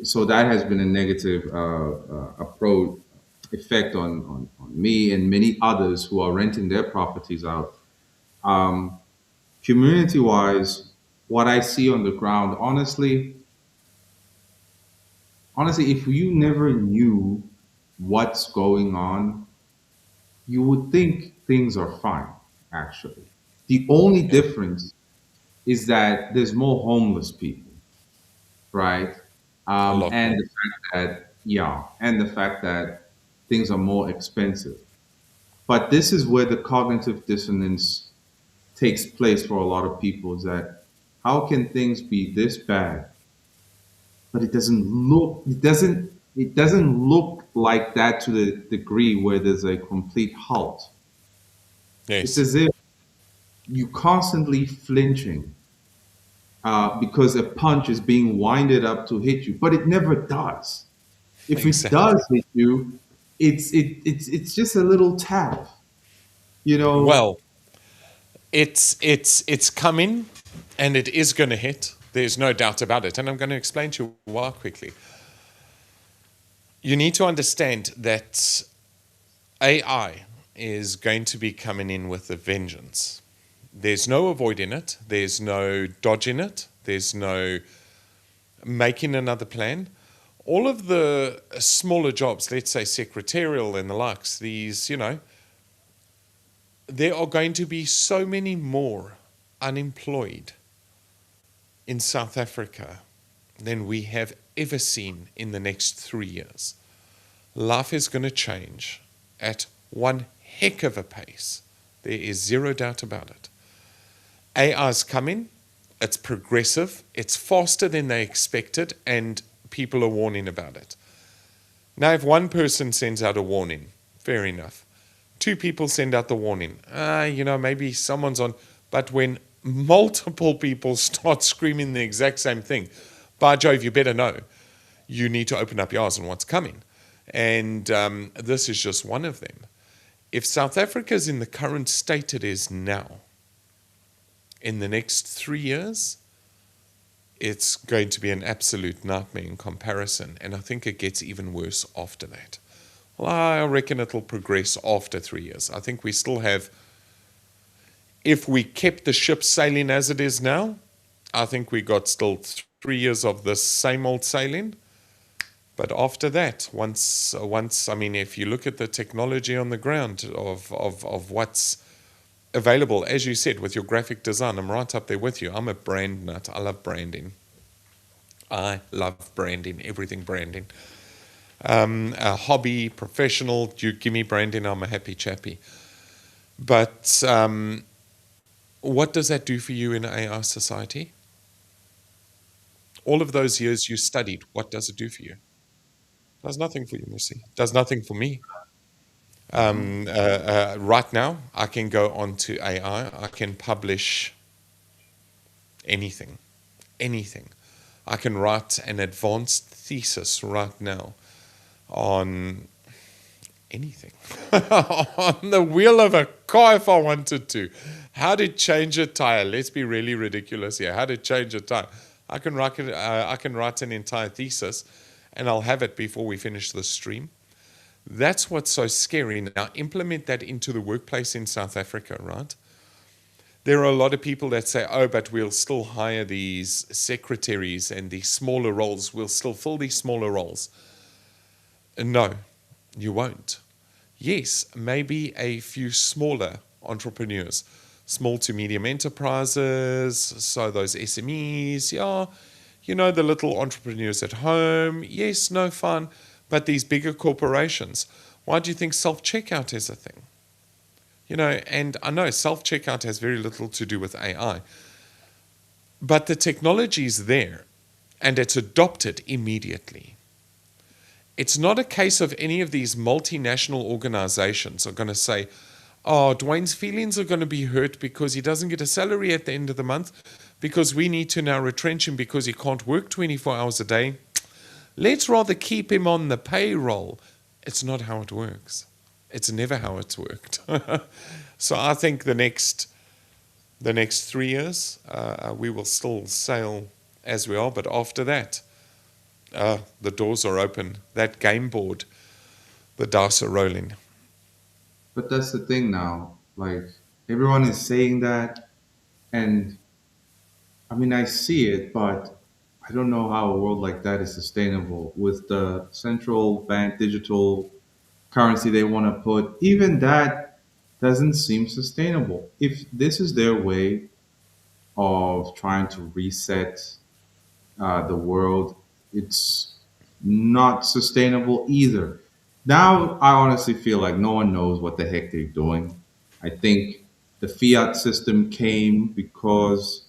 so that has been a negative approach effect on me and many others who are renting their properties out. Community wise, what I see on the ground, honestly, if you never knew what's going on, you would think things are fine, actually. The only Yeah. difference is that there's more homeless people, right? A lot And more. the fact that, yeah, and the fact that things are more expensive. But this is where the cognitive dissonance takes place for a lot of people is that how can things be this bad, but it doesn't look like that to the degree where there's a complete halt. It's Yes. as if you constantly flinching because a punch is being winded up to hit you, but it never does. If it Exactly. does hit you, it's just a little tap, you know. Well, it's coming and it is going to hit. There's no doubt about it. And I'm going to explain to you why quickly. You need to understand that AI is going to be coming in with a vengeance. There's no avoiding it. There's no dodging it. There's no making another plan. All of the smaller jobs, let's say secretarial and the likes, there are going to be so many more unemployed in South Africa than we have ever seen in the next 3 years. Life is going to change at one heck of a pace. There is zero doubt about it. AI is coming. It's progressive. It's faster than they expected, and people are warning about it. Now, if one person sends out a warning, fair enough. Two people send out the warning. Maybe someone's on. But when multiple people start screaming the exact same thing, by Jove, you better know. You need to open up your eyes on what's coming. And this is just one of them. If South Africa is in the current state it is now, in the next 3 years, it's going to be an absolute nightmare in comparison. And I think it gets even worse after that. Well, I reckon it'll progress after 3 years. I think we still have, if we kept the ship sailing as it is now, I think we got still 3 years of this same old sailing. But after that, once, I mean, if you look at the technology on the ground of what's available, as you said, with your graphic design, I'm right up there with you. I'm a brand nut. I love branding. Everything branding. A hobby, professional, you give me branding, I'm a happy chappy. But what does that do for you in AI society? All of those years you studied, what does it do for you? Does nothing for you, Muzi. Does nothing for me. Mhm. Right now, I can go onto AI. I can publish anything, anything. I can write an advanced thesis right now on anything, on the wheel of a car if I wanted to. How to change a tire? Let's be really ridiculous here. How to change a tire? I can write it. I can write an entire thesis, and I'll have it before we finish the stream. That's what's so scary. Now implement that into the workplace in South Africa, right? There are a lot of people that say, oh, but we'll still hire these secretaries and these smaller roles. We'll still fill these smaller roles. No, you won't. Yes, maybe a few smaller entrepreneurs, small to medium enterprises, so those SMEs, yeah, the little entrepreneurs at home, yes, no fun, but these bigger corporations, why do you think self checkout is a thing? And I know self checkout has very little to do with AI, but the technology is there and it's adopted immediately. It's not a case of any of these multinational organizations are going to say, oh, Dwayne's feelings are going to be hurt because he doesn't get a salary at the end of the month because we need to now retrench him because he can't work 24 hours a day. Let's rather keep him on the payroll. It's not how it works. It's never how it's worked. So I think the next 3 years, we will still sail as we are, but after that, the doors are open. That game board, the dice are rolling. But that's the thing now. Like everyone is saying that, and I mean I see it, but I don't know how a world like that is sustainable with the central bank digital currency they want to put. Even that doesn't seem sustainable. If this is their way of trying to reset the world, it's not sustainable either. Now, I honestly feel like no one knows what the heck they're doing. I think the fiat system came because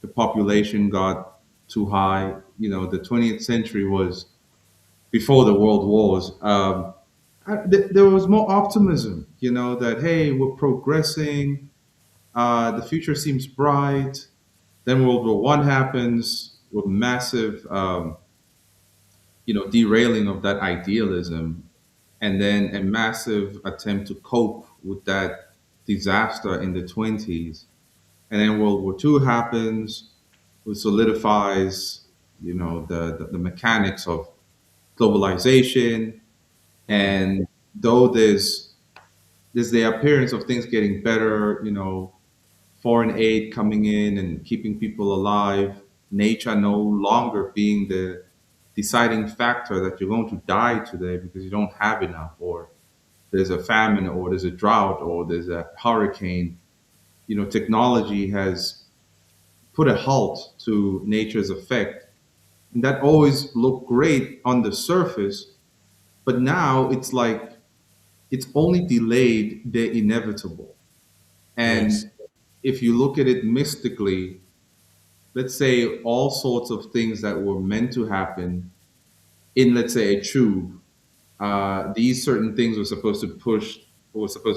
the population got too high. The 20th century was before the world wars. There was more optimism, that, hey, we're progressing, the future seems bright. Then World War One happens with massive, derailing of that idealism, and then a massive attempt to cope with that disaster in the 20s. And then World War Two happens, which solidifies, the mechanics of globalization. And though there's the appearance of things getting better, foreign aid coming in and keeping people alive, nature no longer being the deciding factor that you're going to die today because you don't have enough, or there's a famine, or there's a drought, or there's a hurricane. Technology has put a halt to nature's effect. And that always looked great on the surface, but now it's like it's only delayed the inevitable. Yes. And if you look at it mystically, let's say all sorts of things that were meant to happen in, let's say, a tube, these certain things were supposed to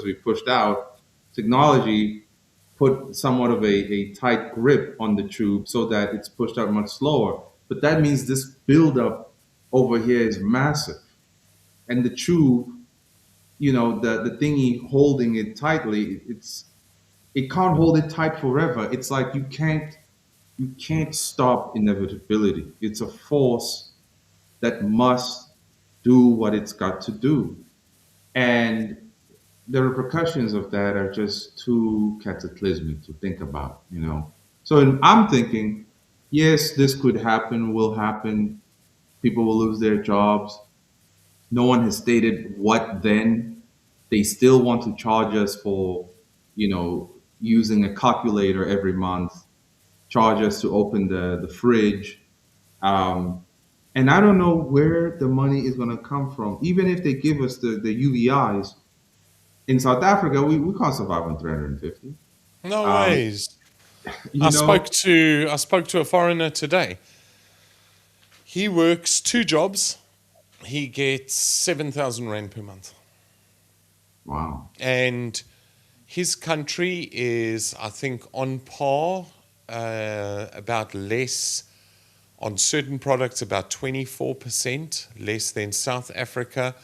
be pushed out. Technology put somewhat of a tight grip on the tube so that it's pushed out much slower. But that means this buildup over here is massive. And the tube, the thingy holding it tightly, it can't hold it tight forever. It's like you can't stop inevitability. It's a force that must do what it's got to do. And the repercussions of that are just too cataclysmic to think about. So I'm thinking, yes, this could happen, will happen. People will lose their jobs. No one has stated what then. They still want to charge us for, using a calculator every month, charge us to open the fridge. Um, and I don't know where the money is going to come from. Even if they give us the UVIs, in South Africa, we can't survive on 350. No Um, ways. I you spoke know, to I spoke to a foreigner today. He works 2 jobs He gets 7,000 Rand per month. Wow. And his country is, I think, on par, about less on certain products, about 24% less than South Africa.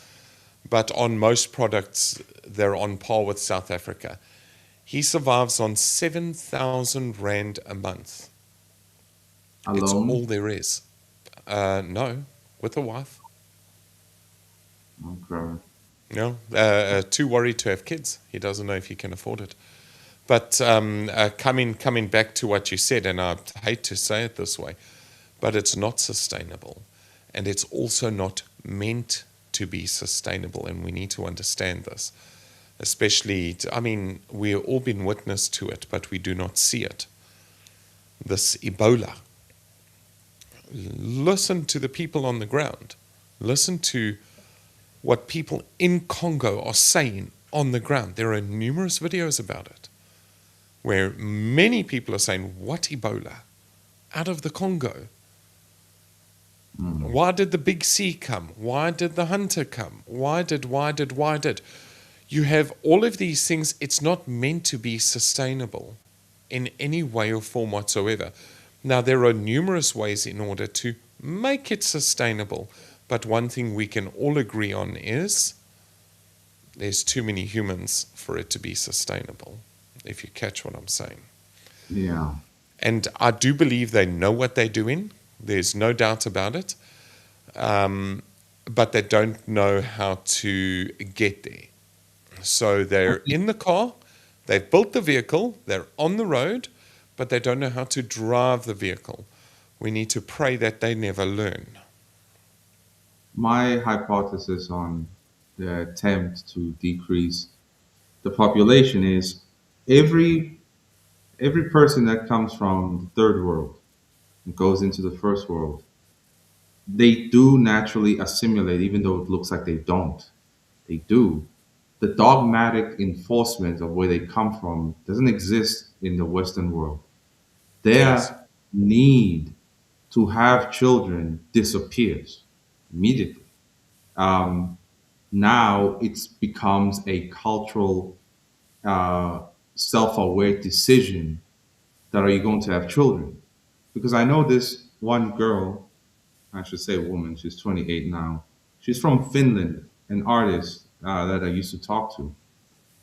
But on most products, they're on par with South Africa. He survives on 7,000 Rand a month. It's all Alone? there is. No, with a wife. Okay. No, too worried to have kids. He doesn't know if he can afford it. But coming back to what you said, and I hate to say it this way, but it's not sustainable, and it's also not meant to be sustainable, and we need to understand this. Especially, I mean, we've all been witness to it, but we do not see it. This Ebola. Listen to the people on the ground. Listen to what people in Congo are saying on the ground. There are numerous videos about it where many people are saying, "What Ebola? Out of the Congo? Mm. Why did the big C come? Why did the hunter come? Why did? You have all of these things. It's not meant to be sustainable in any way or form whatsoever. Now, there are numerous ways in order to make it sustainable, but one thing we can all agree on is there's too many humans for it to be sustainable, if you catch what I'm saying. Yeah. And I do believe they know what they're doing. There's no doubt about it. But they don't know how to get there. So I they're think in the car, they've built the vehicle, they're on the road, but they don't know how to drive the vehicle. We need to pray that they never learn. my hypothesis on the attempt to decrease the population is every every person that comes from the third world and goes into the first world, they do naturally assimilate, even though it looks like they don't. They do. The dogmatic enforcement of where they come from doesn't exist in the Western world. Yes, Their need to have children disappears immediately. Um, Now it becomes a cultural, uh, self-aware decision that are you going to have children? Because I know this one girl, I should say woman, she's 28 now. She's from Finland, an artist that I used to talk to.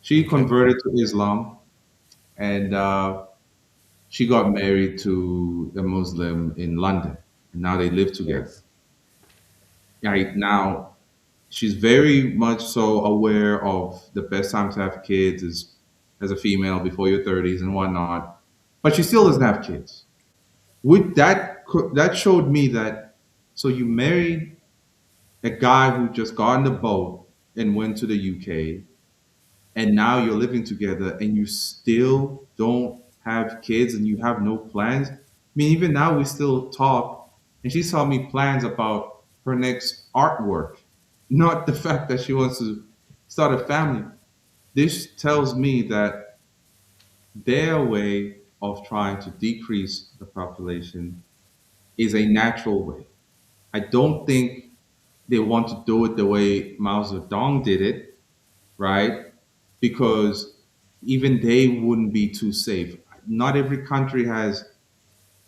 She okay, converted to Islam and she got married to a Muslim in London, and now they live together. yes, Right now, she's very much so aware of the best time to have kids is as a female before your 30s and whatnot, but she still doesn't have kids. With that, that showed me that so you married a guy who just got on the boat and went to the UK, and now you're living together and you still don't have kids and you have no plans. I mean, even now we still talk, and she's telling me plans about her next artwork, not the fact that she wants to start a family. This tells me that their way of trying to decrease the population is a natural way. I don't think they want to do it the way Mao Zedong did it, right? Because even they wouldn't be too safe. Not every country has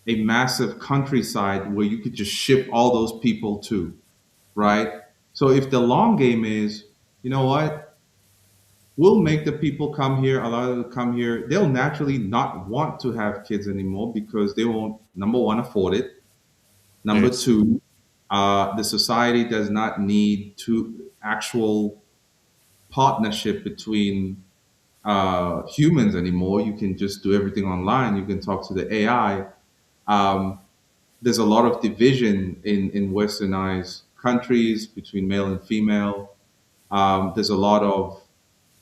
a massive countryside where you could just ship all those people to, right? So if the long game is, you know what, we'll make the people come here, allow them to come here, they'll naturally not want to have kids anymore because they won't, number one, afford it. Number yes, two, the society does not need to actual partnership between humans anymore. You can just do everything online. You can talk to the AI. Um, there's a lot of division in westernized countries between male and female. There's a lot of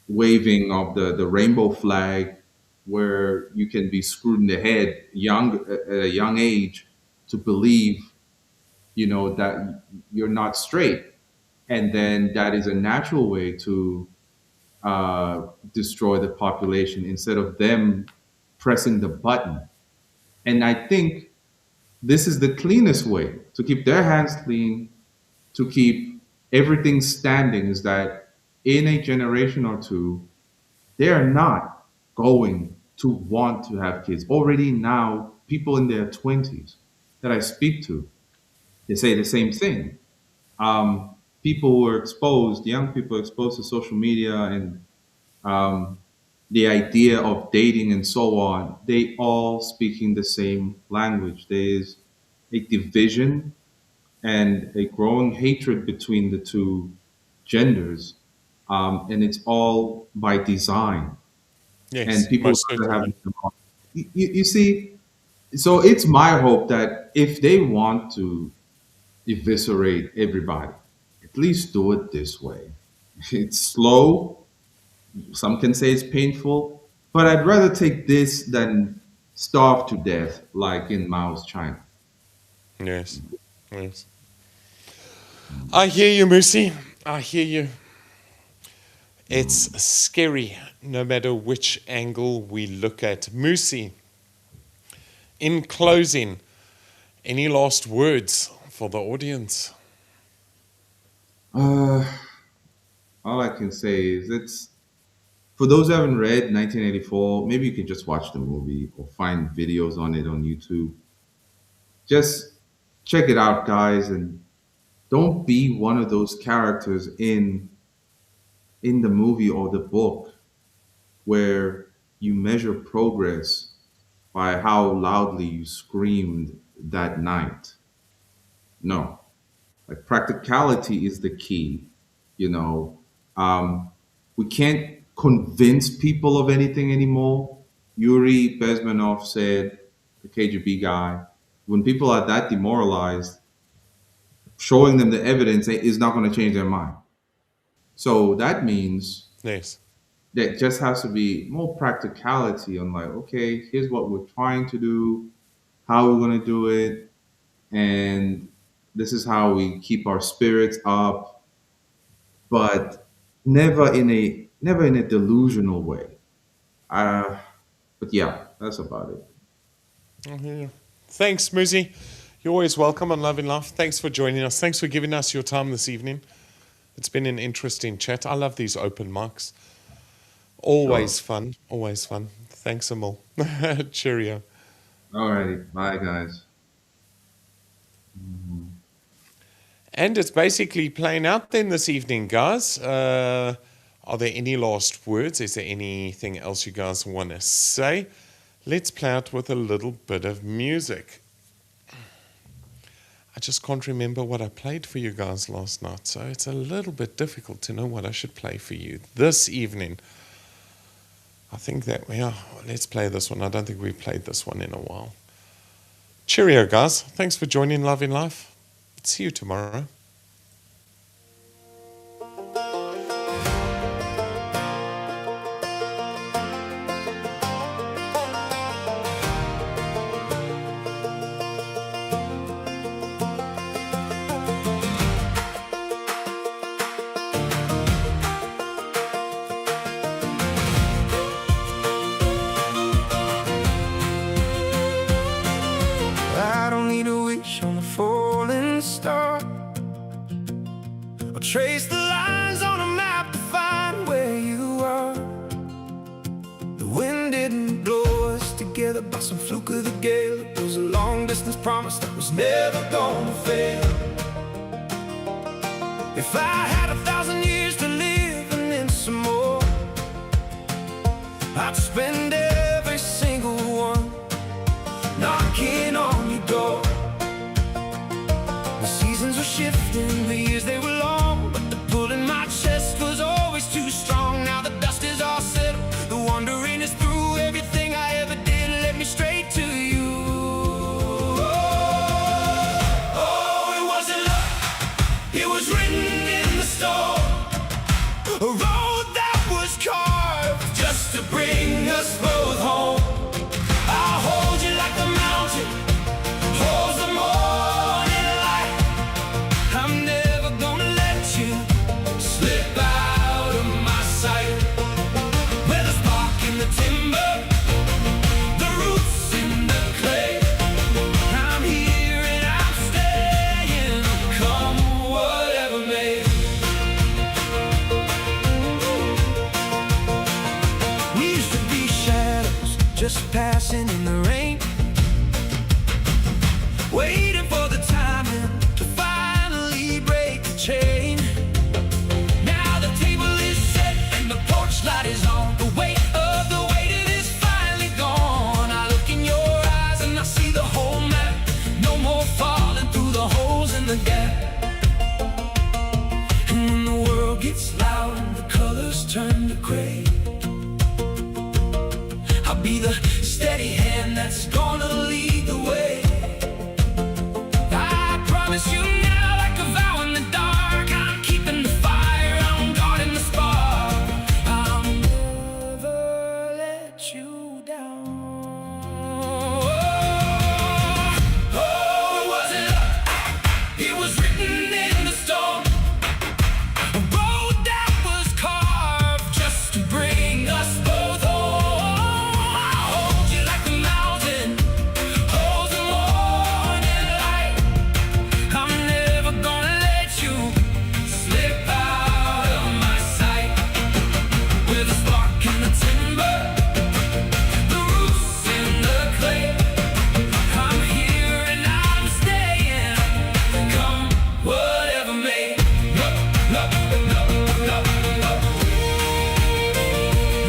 waving of the rainbow flag where you can be screwed in the head at a young age to believe, you know, that you're not straight. And then that is a natural way to destroy the population instead of them pressing the button. And I think this is the cleanest way to keep their hands clean, to keep everything's standing is that in a generation or two, they are not going to want to have kids. Already now, people in their 20s that I speak to, they say the same thing. People who are exposed, young people exposed to social media and um, the idea of dating and so on, they all speaking the same language. There is a division and a growing hatred between the two genders, and it's all by design. And Yes, people most rather have certainly. you see. So it's my hope that if they want to eviscerate everybody, at least do it this way. It's slow. Some can say it's painful, but I'd rather take this than starve to death like in Mao's China. Yes. Yes. I hear you, Musi. I hear you. It's scary no matter which angle we look at. Musi, in closing, any last words for the audience? Uh, all I can say is it's for those who haven't read 1984. Maybe you can just watch the movie or find videos on it on YouTube. Just check it out, guys, and don't be one of those characters in the movie or the book where you measure progress by how loudly you screamed that night. No, like practicality is the key. You know, um, we can't convince people of anything anymore. Yuri Bezmenov said, the KGB guy, when people are that demoralized, showing them the evidence is not going to change their mind. So that means Yes. there just has to be more practicality on like, okay, here's what we're trying to do, how we're going to do it, and this is how we keep our spirits up, but never in a delusional way. Uh, but yeah, that's about it. I hear you. Thanks, Musi. You're always welcome on Love and Laugh. Thanks for joining us. Thanks for giving us your time this evening. It's been an interesting chat. I love these open mics. Sure. Always fun. Always fun. Thanks, Emil. Cheerio. Alrighty, bye guys. And it's basically playing out then this evening, guys. Are there any last words? Is there anything else you guys want to say? Let's play out with a little bit of music. I just can't remember what I played for you guys last night, so it's a little bit difficult to know what I should play for you this evening. I think that, yeah, let's play this one. I don't think we've played this one in a while. Cheerio, guys. Thanks for joining Love in Life. See you tomorrow. I don't need a wish on a falling star, or trace the lines on a map to find where you are. The wind didn't blow us together by some fluke of the gale. It was a long distance promise that was never gonna fail. If I had 1,000 years to live and then some more, I'd spend every single one knocking on your door. The seasons were shifting, the years they were long, but the pull in my chest was always too strong. Now the dust is all settled, the wandering is through. Everything I ever did led me straight to you. Oh, it wasn't luck, it was written in the stone. just passing in the rain, waiting for the timing to finally break the chain. Now the table is set and the porch light is on. The weight of the waiting is finally gone. I look in your eyes and I see the whole map. No more falling through the holes in the gap. And when the world gets loud and the colors turn to gray, I'll be the steady hand that's gonna lead the way. I promise you now, like a vow in the dark, I'm keeping the fire, I'm guarding the spark. I'll never let you down. Oh, it wasn't luck, it was written in the stone. A road that was carved just to bring us both home. I'll hold you like a mountain holds the morning light. I'm never gonna let you slip out of my sight. With a spark in the timber, the roots in the clay, I'm here and I'm staying, come whatever may.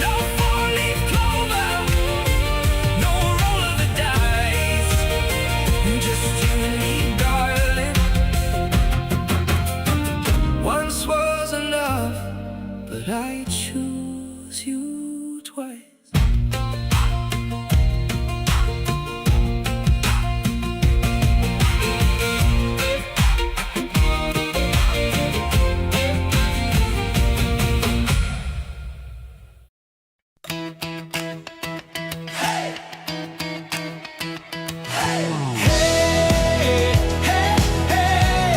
No four-leaf clover, no roll of the dice, just you and me, darling. Once was enough, but I choose you twice. Hey, hey, hey.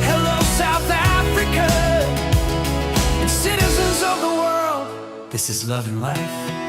Hello, South Africa, and citizens of the world. This is love and life.